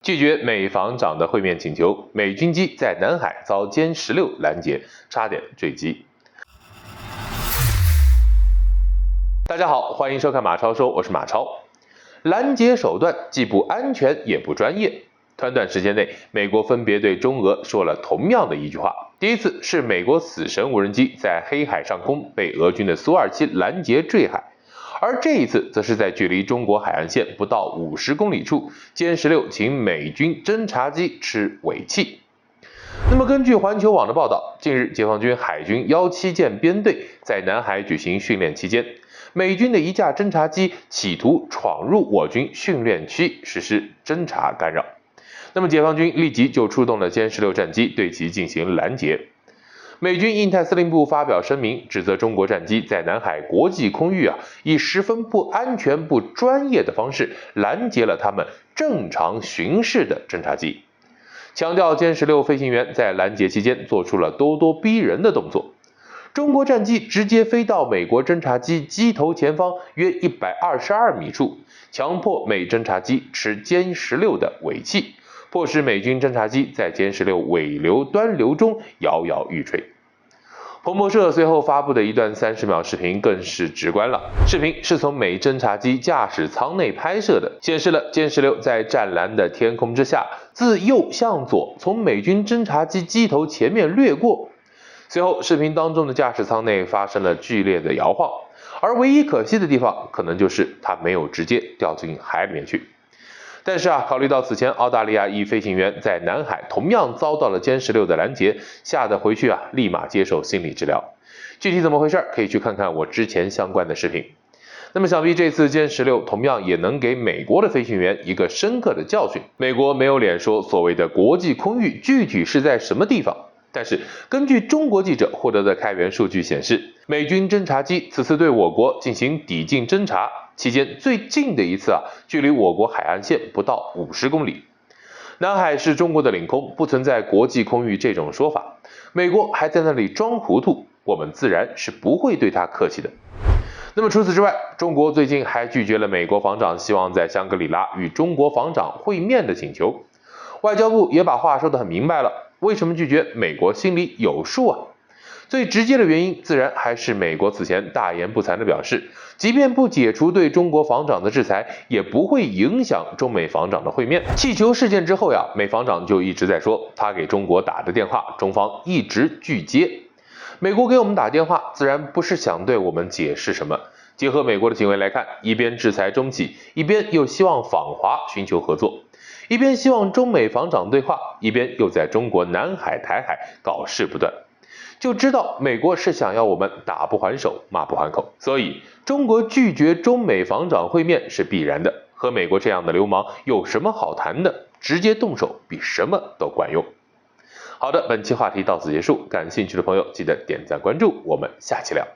拒绝美防长的会面请求，美军机在南海遭歼16拦截，差点坠机。大家好，欢迎收看马超说，我是马超。拦截手段既不安全也不专业。短短时间内，美国分别对中俄说了同样的一句话。第一次是美国死神无人机在黑海上空被俄军的苏27拦截坠海，而这一次则是在距离中国海岸线不到50公里处，歼16请美军侦察机吃尾气。那么根据环球网的报道，近日解放军海军17舰编队在南海举行训练期间，美军的一架侦察机企图闯入我军训练区实施侦察干扰。那么解放军立即就出动了歼16战机对其进行拦截。美军印太司令部发表声明，指责中国战机在南海国际空域以十分不安全、不专业的方式拦截了他们正常巡视的侦察机，强调歼16飞行员在拦截期间做出了咄咄逼人的动作。中国战机直接飞到美国侦察机机头前方约122米处，强迫美侦察机吃歼16的尾气，迫使美军侦察机在歼16尾流端流中摇摇欲坠。彭博社随后发布的一段30秒视频更是直观了，视频是从美侦察机驾驶舱内拍摄的，显示了歼16在湛蓝的天空之下，自右向左从美军侦察机机头前面掠过。随后视频当中的驾驶舱内发生了剧烈的摇晃，而唯一可惜的地方可能就是它没有直接掉进海里面去。但是考虑到此前澳大利亚一飞行员在南海同样遭到了歼16的拦截，吓得回去立马接受心理治疗。具体怎么回事，可以去看看我之前相关的视频。那么想必这次歼16同样也能给美国的飞行员一个深刻的教训。美国没有脸说所谓的国际空域具体是在什么地方，但是根据中国记者获得的开源数据显示，美军侦察机此次对我国进行抵近侦察期间，最近的一次距离我国海岸线不到50公里。南海是中国的领空，不存在国际空域这种说法。美国还在那里装糊涂，我们自然是不会对他客气的。那么除此之外，中国最近还拒绝了美国防长希望在香格里拉与中国防长会面的请求。外交部也把话说得很明白了，为什么拒绝，美国心里有数最直接的原因自然还是美国此前大言不惭地表示，即便不解除对中国防长的制裁，也不会影响中美防长的会面。气球事件之后美防长就一直在说他给中国打的电话，中方一直拒接。美国给我们打电话自然不是想对我们解释什么，结合美国的行为来看，一边制裁中企，一边又希望访华寻求合作，一边希望中美防长对话，一边又在中国南海台海搞事不断，就知道美国是想要我们打不还手，骂不还口。所以中国拒绝中美防长会面是必然的，和美国这样的流氓有什么好谈的，直接动手比什么都管用。好的，本期话题到此结束，感兴趣的朋友记得点赞关注，我们下期聊。